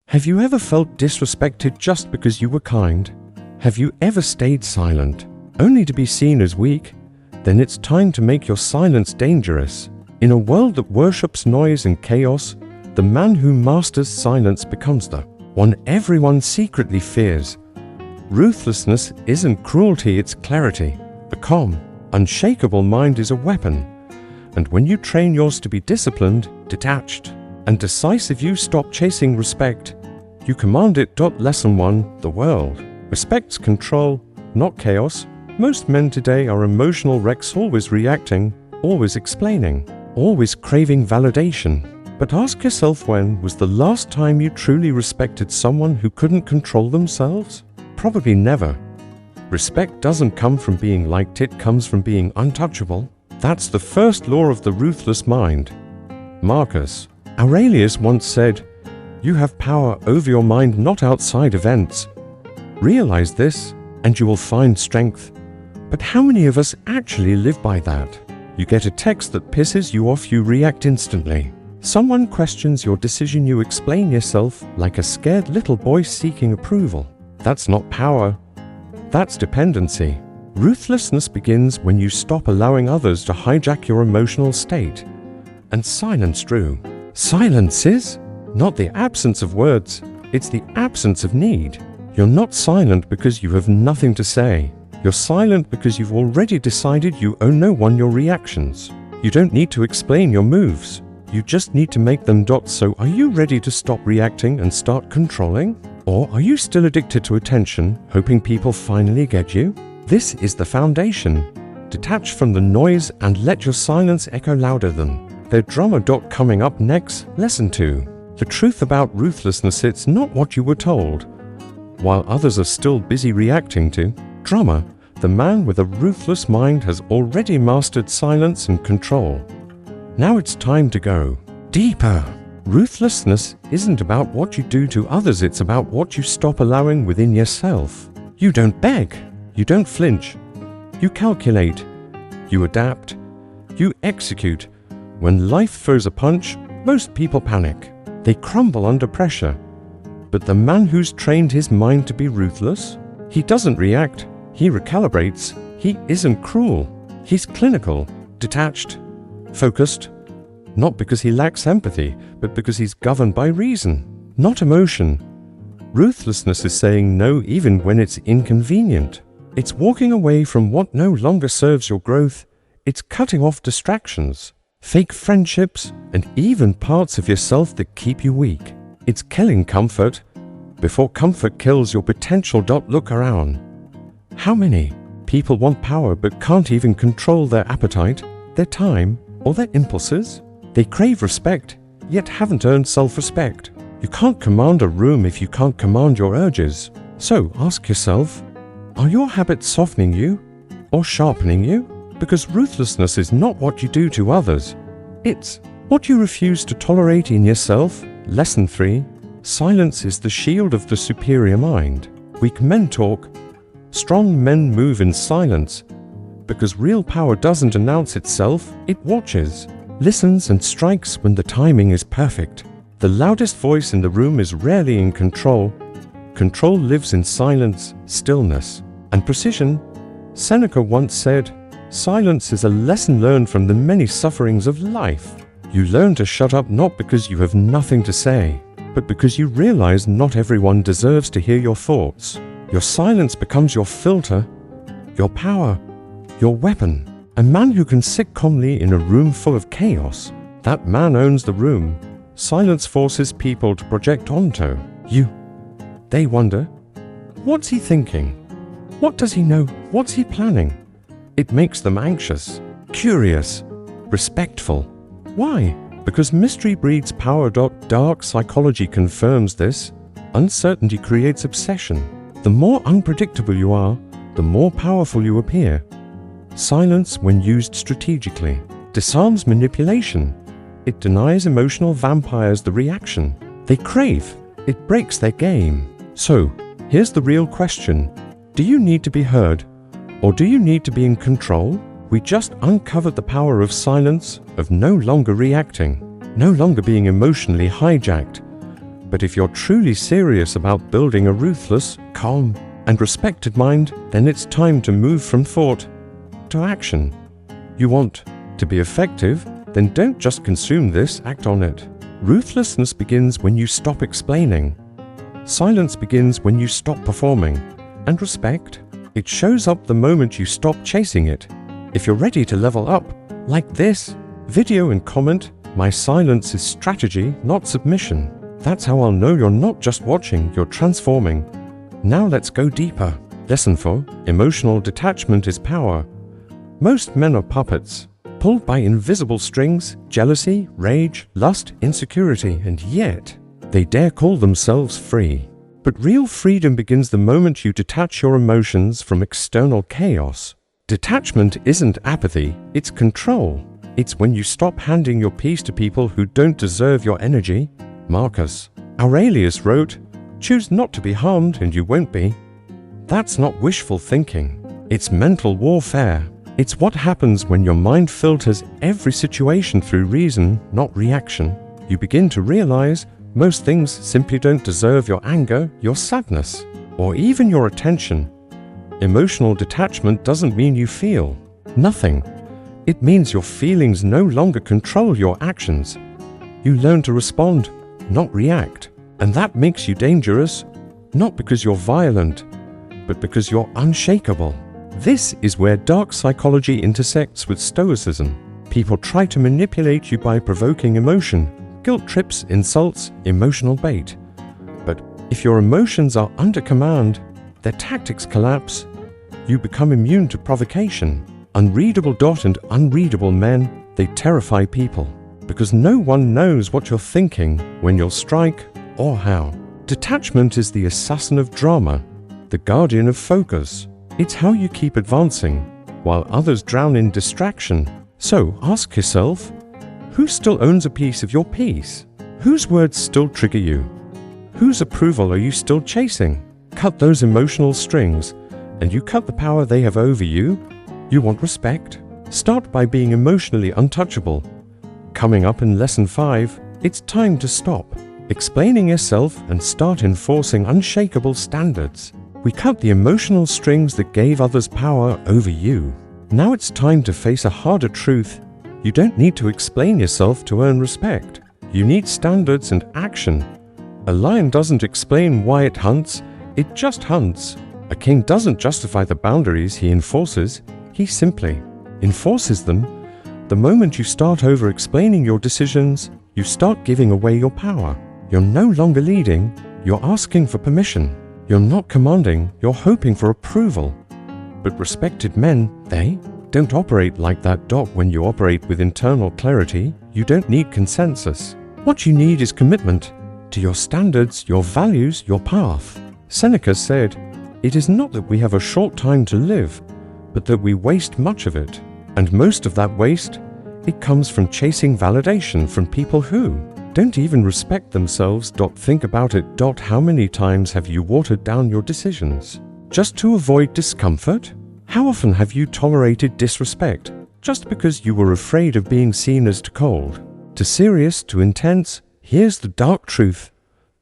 Have you ever felt disrespected just because you were kind? Have you ever stayed silent, only to be seen as weak? Then it's time to make your silence dangerous. In a world that worships noise and chaos, the man who masters silence becomes the one everyone secretly fears. Ruthlessness isn't cruelty, it's clarity. A calm, unshakable mind is a weapon. And when you train yours to be disciplined, detached, and decisive, you stop chasing respect. You command it. Lesson 1. The world respects control, not chaos. Most men today are emotional wrecks, always reacting, always explaining, always craving validation. But ask yourself, when was the last time you truly respected someone who couldn't control themselves? Probably never. Respect doesn't come from being liked, it comes from being untouchable. That's the first law of the ruthless mind. Marcus Aurelius once said, "You have power over your mind, not outside events. Realize this, and you will find strength." But how many of us actually live by that? You get a text that pisses you off, you react instantly. Someone questions your decision, you explain yourself like a scared little boy seeking approval. That's not power. That's dependency. Ruthlessness begins when you stop allowing others to hijack your emotional state. And silence, Drew. Silence is not the absence of words, it's the absence of need. You're not silent because you have nothing to say. You're silent because you've already decided you owe no one your reactions. You don't need to explain your moves. You just need to make them. So are you ready to stop reacting and start controlling? Or are you still addicted to attention, hoping people finally get you? This is the foundation. Detach from the noise and let your silence echo louder than their drummer. Coming up next, Lesson 2. The truth about ruthlessness: it's not what you were told, while others are still busy reacting to. Drummer, the man with a ruthless mind has already mastered silence and control. Now it's time to go deeper. Ruthlessness isn't about what you do to others, it's about what you stop allowing within yourself. You don't beg, you don't flinch, you calculate, you adapt, you execute. When life throws a punch, most people panic. They crumble under pressure. But the man who's trained his mind to be ruthless, he doesn't react, he recalibrates. He isn't cruel, he's clinical, detached, focused. Not because he lacks empathy, but because he's governed by reason, not emotion. Ruthlessness is saying no even when it's inconvenient. It's walking away from what no longer serves your growth. It's cutting off distractions, fake friendships, and even parts of yourself that keep you weak. It's killing comfort before comfort kills your potential. Look around. How many people want power but can't even control their appetite, their time, or their impulses? They crave respect, yet haven't earned self-respect. You can't command a room if you can't command your urges. So ask yourself, are your habits softening you or sharpening you? Because ruthlessness is not what you do to others, it's what you refuse to tolerate in yourself. Lesson 3. Silence is the shield of the superior mind. Weak men talk, strong men move in silence. Because real power doesn't announce itself, it watches, listens, and strikes when the timing is perfect. The loudest voice in the room is rarely in control. Control lives in silence, stillness, and precision. Seneca once said, "Silence is a lesson learned from the many sufferings of life." You learn to shut up not because you have nothing to say, but because you realize not everyone deserves to hear your thoughts. Your silence becomes your filter, your power, your weapon. A man who can sit calmly in a room full of chaos, that man owns the room. Silence forces people to project onto you. They wonder, what's he thinking? What does he know? What's he planning? It makes them anxious, curious, respectful. Why? Because mystery breeds power. Dark psychology confirms this. Uncertainty creates obsession. The more unpredictable you are, the more powerful you appear. Silence, when used strategically, disarms manipulation. It denies emotional vampires the reaction they crave. It breaks their game. So, here's the real question. Do you need to be heard, or do you need to be in control? We just uncovered the power of silence, of no longer reacting, no longer being emotionally hijacked, But if you're truly serious about building a ruthless, calm, and respected mind, then it's time to move from thought to action. You want to be effective? Then don't just consume this, act on it. Ruthlessness begins when you stop explaining. Silence begins when you stop performing. And respect? It shows up the moment you stop chasing it. If you're ready to level up, like this video and comment, "My silence is strategy, not submission." That's how I'll know you're not just watching, you're transforming. Now let's go deeper. Lesson 4. Emotional detachment is power. Most men are puppets, pulled by invisible strings, jealousy, rage, lust, insecurity, and yet they dare call themselves free. But real freedom begins the moment you detach your emotions from external chaos. Detachment isn't apathy, it's control. It's when you stop handing your peace to people who don't deserve your energy. Marcus Aurelius wrote, "Choose not to be harmed and you won't be." That's not wishful thinking. It's mental warfare. It's what happens when your mind filters every situation through reason, not reaction. You begin to realize most things simply don't deserve your anger, your sadness, or even your attention. Emotional detachment doesn't mean you feel nothing. It means your feelings no longer control your actions. You learn to respond, not react. And that makes you dangerous, not because you're violent, but because you're unshakable. This is where dark psychology intersects with Stoicism. People try to manipulate you by provoking emotion, guilt trips, insults, emotional bait. But if your emotions are under command, their tactics collapse. You become immune to provocation. Unreadable and unreadable men, they terrify people, because no one knows what you're thinking when you'll strike or how. Detachment is the assassin of drama, the guardian of focus. It's how you keep advancing, while others drown in distraction. So ask yourself, who still owns a piece of your peace? Whose words still trigger you? Whose approval are you still chasing? Cut those emotional strings, and you cut the power they have over you. You want respect? Start by being emotionally untouchable. Coming up in Lesson 5, it's time to stop explaining yourself and start enforcing unshakable standards. We cut the emotional strings that gave others power over you. Now it's time to face a harder truth. You don't need to explain yourself to earn respect. You need standards and action. A lion doesn't explain why it hunts, it just hunts. A king doesn't justify the boundaries he enforces, he simply enforces them. The moment you start over-explaining your decisions, you start giving away your power. You're no longer leading, you're asking for permission. You're not commanding, you're hoping for approval. But respected men, they don't operate like that. When you operate with internal clarity, you don't need consensus. What you need is commitment to your standards, your values, your path. Seneca said, "It is not that we have a short time to live, but that we waste much of it. And most of that waste, it comes from chasing validation from people who don't even respect themselves. Think about it. How many times have you watered down your decisions just to avoid discomfort? How often have you tolerated disrespect just because you were afraid of being seen as too cold, too serious, too intense? Here's the dark truth.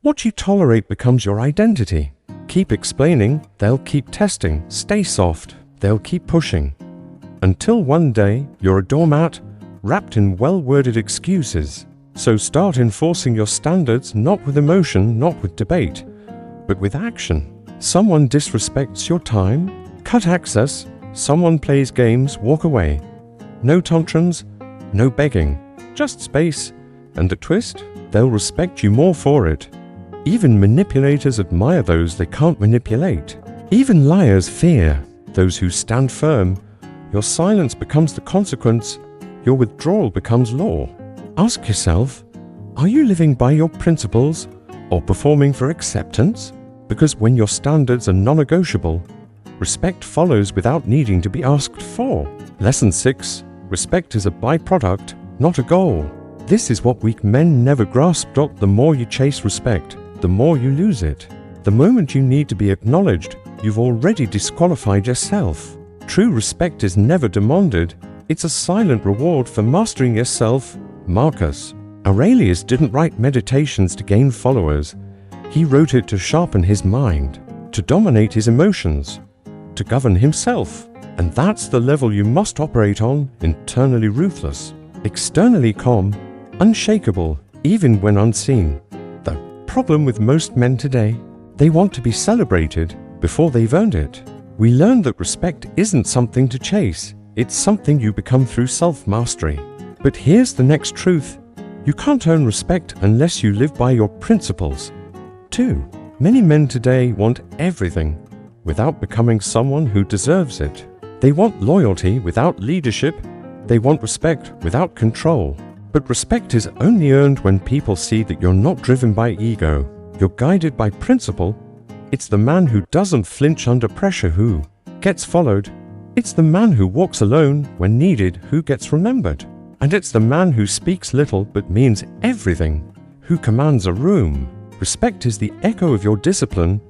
What you tolerate becomes your identity. Keep explaining, they'll keep testing. Stay soft, they'll keep pushing. Until one day, you're a doormat, wrapped in well-worded excuses. So start enforcing your standards, not with emotion, not with debate, but with action. Someone disrespects your time? Cut access. Someone plays games? Walk away. No tantrums, no begging, just space. And the twist? They'll respect you more for it. Even manipulators admire those they can't manipulate. Even liars fear those who stand firm. Your silence becomes the consequence. Your withdrawal becomes law. Ask yourself, are you living by your principles or performing for acceptance? Because when your standards are non-negotiable, respect follows without needing to be asked for. Lesson 6. Respect is a byproduct, not a goal. This is what weak men never grasp. The more you chase respect, the more you lose it. The moment you need to be acknowledged, you've already disqualified yourself. True respect is never demanded. It's a silent reward for mastering yourself. Marcus Aurelius didn't write meditations to gain followers. He wrote it to sharpen his mind, to dominate his emotions, to govern himself. And that's the level you must operate on, internally ruthless, externally calm, unshakable, even when unseen. The problem with most men today, they want to be celebrated before they've earned it. We learn that respect isn't something to chase, it's something you become through self-mastery. But here's the next truth. You can't earn respect unless you live by your principles. 2. Many men today want everything without becoming someone who deserves it. They want loyalty without leadership. They want respect without control. But respect is only earned when people see that you're not driven by ego. You're guided by principle. It's the man who doesn't flinch under pressure who gets followed. It's the man who walks alone when needed who gets remembered. And it's the man who speaks little but means everything who commands a room. Respect is the echo of your discipline.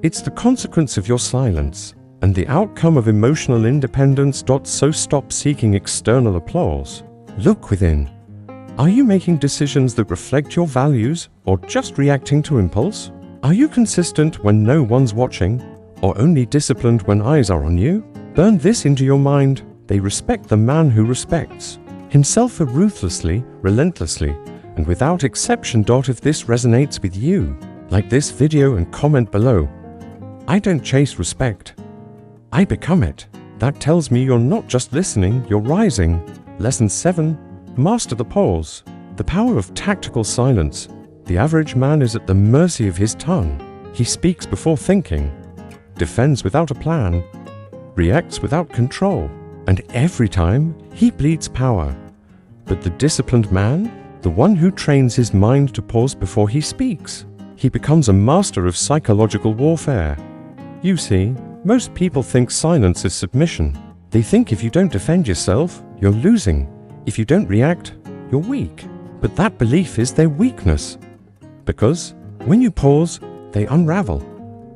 It's the consequence of your silence and the outcome of emotional independence. So stop seeking external applause. Look within. Are you making decisions that reflect your values or just reacting to impulse? Are you consistent when no one's watching or only disciplined when eyes are on you? Burn this into your mind. They respect the man who respects himself ruthlessly, relentlessly, and without exception. If this resonates with you, like this video and comment below. I don't chase respect, I become it. That tells me you're not just listening, you're rising. Lesson 7. Master the pause. The power of tactical silence. The average man is at the mercy of his tongue. He speaks before thinking, defends without a plan, reacts without control, and every time he bleeds power. But the disciplined man, the one who trains his mind to pause before he speaks, he becomes a master of psychological warfare. You see, most people think silence is submission. They think if you don't defend yourself, you're losing. If you don't react, you're weak. But that belief is their weakness. Because when you pause, they unravel.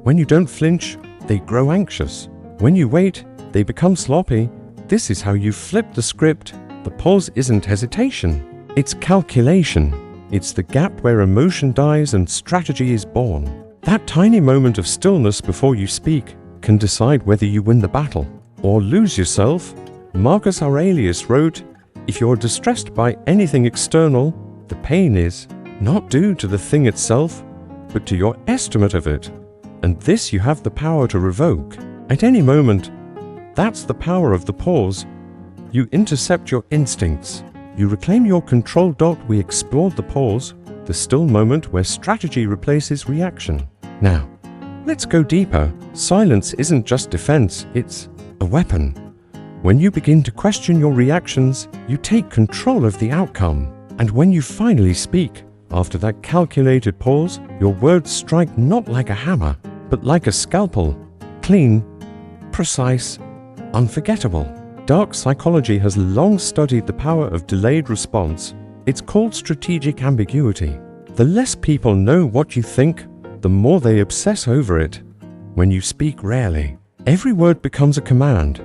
When you don't flinch, they grow anxious. When you wait, they become sloppy. This is how you flip the script. The pause isn't hesitation. It's calculation. It's the gap where emotion dies and strategy is born. That tiny moment of stillness before you speak can decide whether you win the battle or lose yourself. Marcus Aurelius wrote, "If you're distressed by anything external, the pain is not due to the thing itself, but to your estimate of it. And this you have the power to revoke at any moment." That's the power of the pause. You intercept your instincts. You reclaim your control. We explored the pause, the still moment where strategy replaces reaction. Now, let's go deeper. Silence isn't just defense, it's a weapon. When you begin to question your reactions, you take control of the outcome. And when you finally speak, after that calculated pause, your words strike not like a hammer, but like a scalpel. Clean, precise, unforgettable. Dark psychology has long studied the power of delayed response. It's called strategic ambiguity. The less people know what you think, the more they obsess over it. When you speak rarely, every word becomes a command.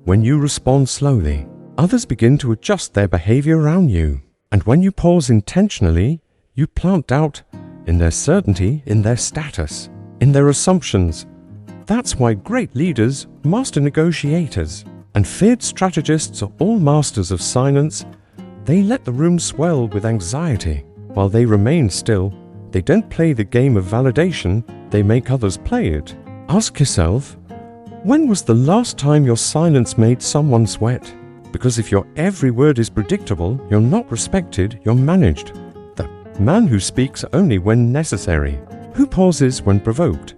When you respond slowly, others begin to adjust their behavior around you. And when you pause intentionally, you plant doubt in their certainty, in their status, in their assumptions. That's why great leaders, master negotiators, and feared strategists are all masters of silence. They let the room swell with anxiety. While they remain still, they don't play the game of validation, they make others play it. Ask yourself, when was the last time your silence made someone sweat? Because if your every word is predictable, you're not respected, you're managed. The man who speaks only when necessary, who pauses when provoked,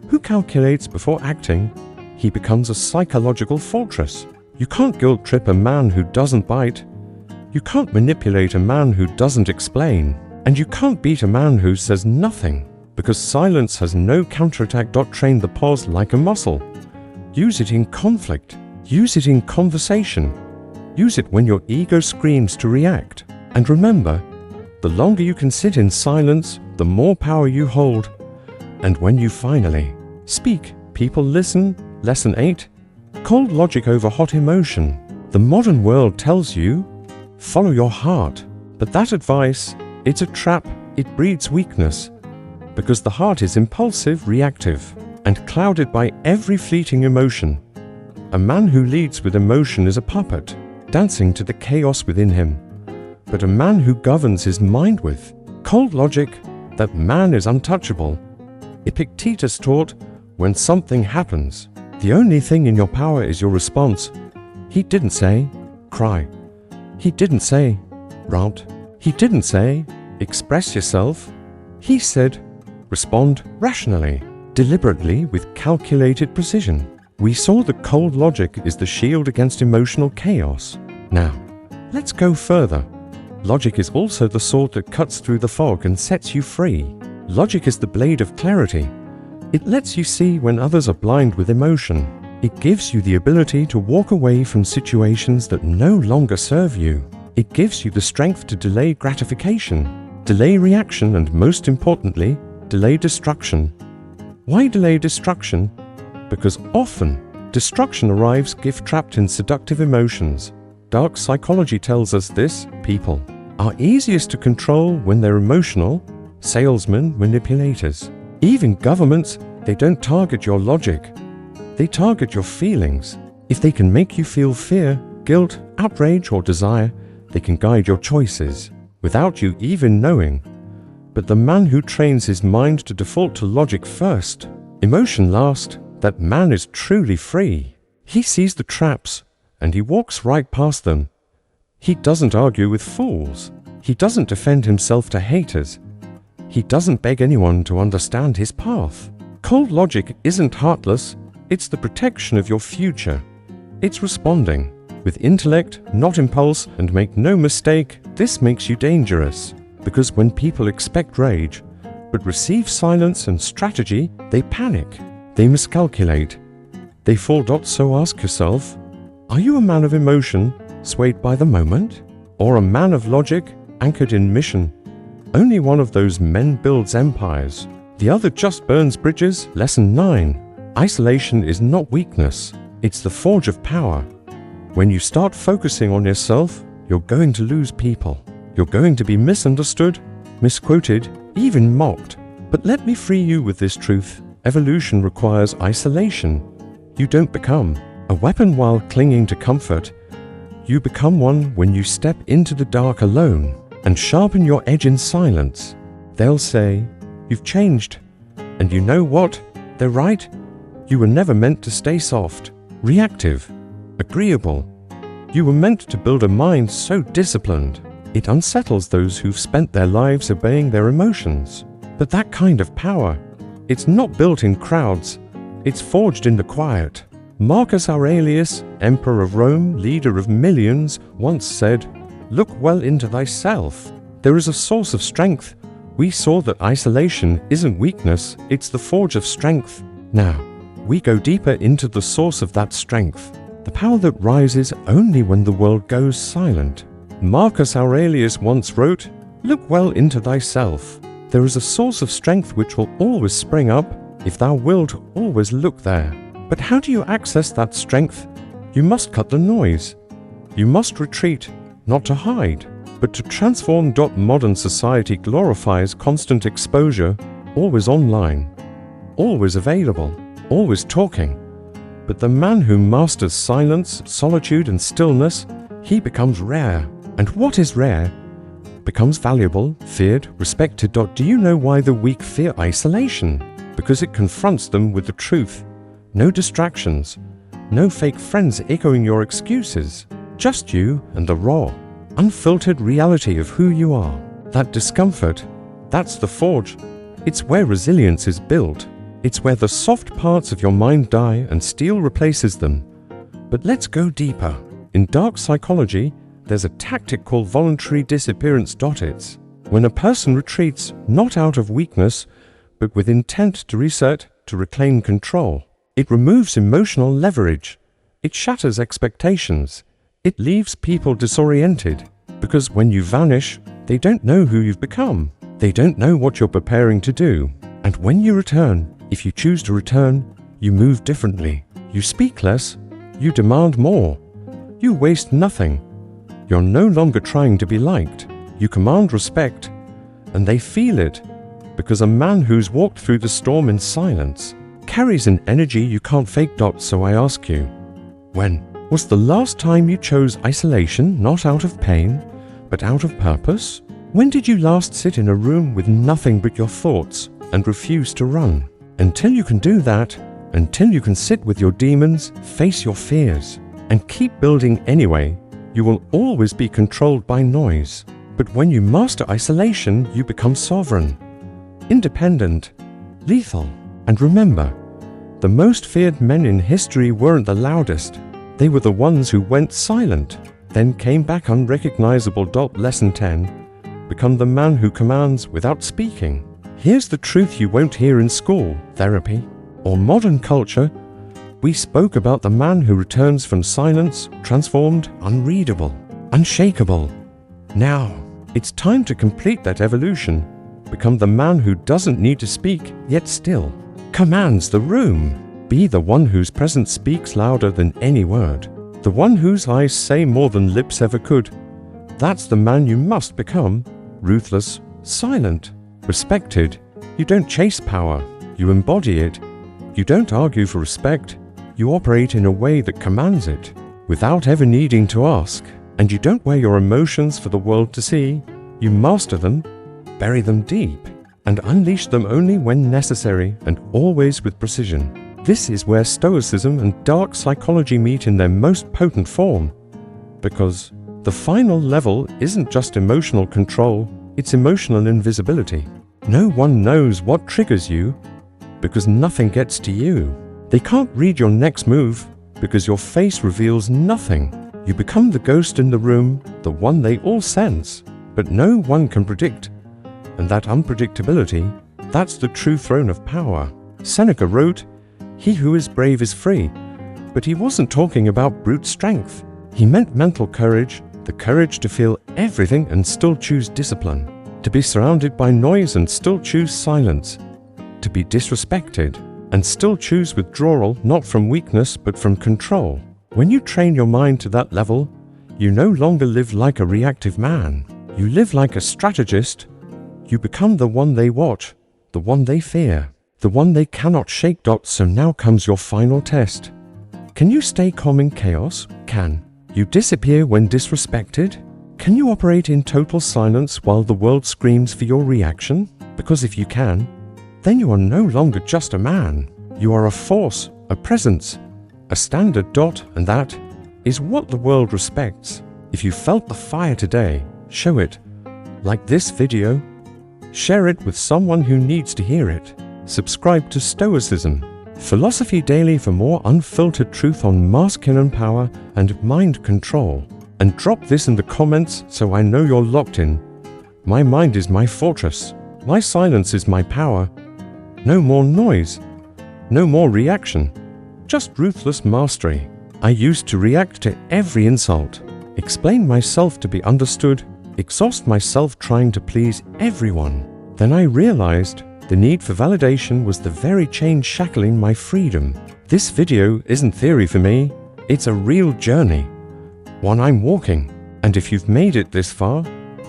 who calculates before acting, he becomes a psychological fortress. You can't guilt-trip a man who doesn't bite. You can't manipulate a man who doesn't explain. And you can't beat a man who says nothing. Because silence has no counterattack. Train the pause like a muscle. Use it in conflict. Use it in conversation. Use it when your ego screams to react. And remember, the longer you can sit in silence, the more power you hold. And when you finally speak, people listen. Lesson 8. Cold logic over hot emotion. The modern world tells you, follow your heart. But that advice It's a trap, it breeds weakness, because the heart is impulsive, reactive, and clouded by every fleeting emotion. A man who leads with emotion is a puppet, dancing to the chaos within him. But a man who governs his mind with cold logic, that man is untouchable. Epictetus taught, when something happens, the only thing in your power is your response. He didn't say, cry. He didn't say, rant. He didn't say, express yourself. He said, respond rationally, deliberately, with calculated precision. We saw that cold logic is the shield against emotional chaos. Now, let's go further. Logic is also the sword that cuts through the fog and sets you free. Logic is the blade of clarity. It lets you see when others are blind with emotion. It gives you the ability to walk away from situations that no longer serve you. It gives you the strength to delay gratification, delay reaction, and most importantly, delay destruction. Why delay destruction? Because often, destruction arrives gift-trapped in seductive emotions. Dark psychology tells us this: people are easiest to control when they're emotional, salesmen, manipulators. Even governments, they don't target your logic. They target your feelings. If they can make you feel fear, guilt, outrage, or desire, they can guide your choices, without you even knowing. But the man who trains his mind to default to logic first, emotion last, that man is truly free. He sees the traps, and he walks right past them. He doesn't argue with fools. He doesn't defend himself to haters. He doesn't beg anyone to understand his path. Cold logic isn't heartless, it's the protection of your future. It's responding with intellect, not impulse, and make no mistake, this makes you dangerous. Because when people expect rage, but receive silence and strategy, they panic, they miscalculate, they fall. So ask yourself, are you a man of emotion, swayed by the moment? Or a man of logic, anchored in mission? Only one of those men builds empires. The other just burns bridges. Lesson 9. Isolation is not weakness. It's the forge of power. When you start focusing on yourself, you're going to lose people. You're going to be misunderstood, misquoted, even mocked. But let me free you with this truth. Evolution requires isolation. You don't become a weapon while clinging to comfort. You become one when you step into the dark alone and sharpen your edge in silence. They'll say, you've changed. And you know what? They're right. You were never meant to stay soft, reactive, agreeable. You were meant to build a mind so disciplined, it unsettles those who've spent their lives obeying their emotions. But that kind of power, it's not built in crowds, it's forged in the quiet. Marcus Aurelius, Emperor of Rome, leader of millions, once said, look well into thyself. There is a source of strength. We saw that isolation isn't weakness, it's the forge of strength. Now, we go deeper into the source of that strength, the power that rises only when the world goes silent. Marcus Aurelius once wrote, look well into thyself. There is a source of strength which will always spring up if thou wilt always look there. But how do you access that strength? You must cut the noise. You must retreat, not to hide, but to transform. Modern society glorifies constant exposure, always online, always available, always talking. But the man who masters silence, solitude, and stillness, he becomes rare. And what is rare becomes valuable, feared, respected. Do you know why the weak fear isolation? Because it confronts them with the truth. No distractions, no fake friends echoing your excuses. Just you and the raw, unfiltered reality of who you are. That discomfort, that's the forge. It's where resilience is built. It's where the soft parts of your mind die and steel replaces them. But let's go deeper. In dark psychology, there's a tactic called voluntary disappearance. It's when a person retreats not out of weakness, but with intent to reset, to reclaim control. It removes emotional leverage. It shatters expectations. It leaves people disoriented, because when you vanish, they don't know who you've become. They don't know what you're preparing to do. And when you return, if you choose to return, you move differently. You speak less. You demand more. You waste nothing. You're no longer trying to be liked. You command respect. and they feel it, because a man who's walked through the storm in silence carries an energy you can't fake. So I ask you, when was the last time you chose isolation, not out of pain, but out of purpose? When did you last sit in a room with nothing but your thoughts and refuse to run? Until you can do that, until you can sit with your demons, face your fears, and keep building anyway, you will always be controlled by noise. But when you master isolation, you become sovereign, independent, lethal. And remember, the most feared men in history weren't the loudest. They were the ones who went silent, then came back unrecognizable. Lesson 10. Become the man who commands without speaking. Here's the truth you won't hear in school, therapy, or modern culture. We spoke about the man who returns from silence, transformed, unreadable, unshakable. Now, it's time to complete that evolution. Become the man who doesn't need to speak, yet still commands the room. Be the one whose presence speaks louder than any word. The one whose eyes say more than lips ever could. That's the man you must become. Ruthless, silent, respected. You don't chase power, you embody it. You don't argue for respect, you operate in a way that commands it, without ever needing to ask. And you don't wear your emotions for the world to see. You master them, bury them deep, and unleash them only when necessary, and always with precision. This is where Stoicism and dark psychology meet in their most potent form. Because the final level isn't just emotional control, it's emotional invisibility. No one knows what triggers you, because nothing gets to you. They can't read your next move, because your face reveals nothing. You become the ghost in the room, the one they all sense, but no one can predict. And that unpredictability, that's the true throne of power. Seneca wrote, "He who is brave is free," but he wasn't talking about brute strength. He meant mental courage, the courage to feel everything and still choose discipline, to be surrounded by noise and still choose silence, to be disrespected and still choose withdrawal, not from weakness but from control. When you train your mind to that level, you no longer live like a reactive man. You live like a strategist. You become the one they watch, the one they fear, the one they cannot shake. So now comes your final test. Can you stay calm in chaos? Can you disappear when disrespected? Can you operate in total silence while the world screams for your reaction? Because if you can, then you are no longer just a man. You are a force, a presence, a standard. And that is what the world respects. If you felt the fire today, show it. Like this video, share it with someone who needs to hear it. Subscribe to Stoicism Philosophy Daily for more unfiltered truth on masculine power and mind control. And drop this in the comments so I know you're locked in. My mind is my fortress. My silence is my power. No more noise. No more reaction. Just ruthless mastery. I used to react to every insult, explain myself to be understood, exhaust myself trying to please everyone. Then I realized the need for validation was the very chain shackling my freedom. This video isn't theory for me, it's a real journey, one I'm walking. And if you've made it this far,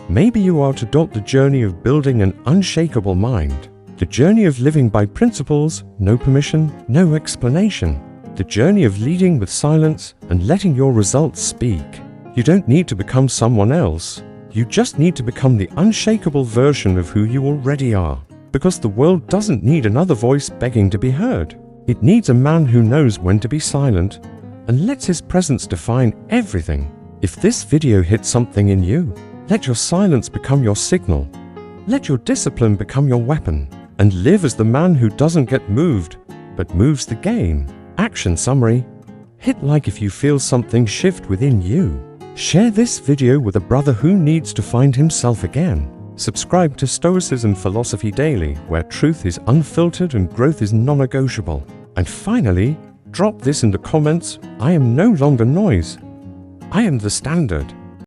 maybe you are to dot the journey of building an unshakable mind. The journey of living by principles, no permission, no explanation. The journey of leading with silence and letting your results speak. You don't need to become someone else. You just need to become the unshakable version of who you already are. Because the world doesn't need another voice begging to be heard. It needs a man who knows when to be silent and lets his presence define everything. If this video hit something in you, let your silence become your signal. Let your discipline become your weapon. And live as the man who doesn't get moved, but moves the game. Action summary. Hit like if you feel something shift within you. Share this video with a brother who needs to find himself again. Subscribe to Stoicism Philosophy Daily, where truth is unfiltered and growth is non-negotiable. And finally, drop this in the comments. I am no longer noise. I am the standard.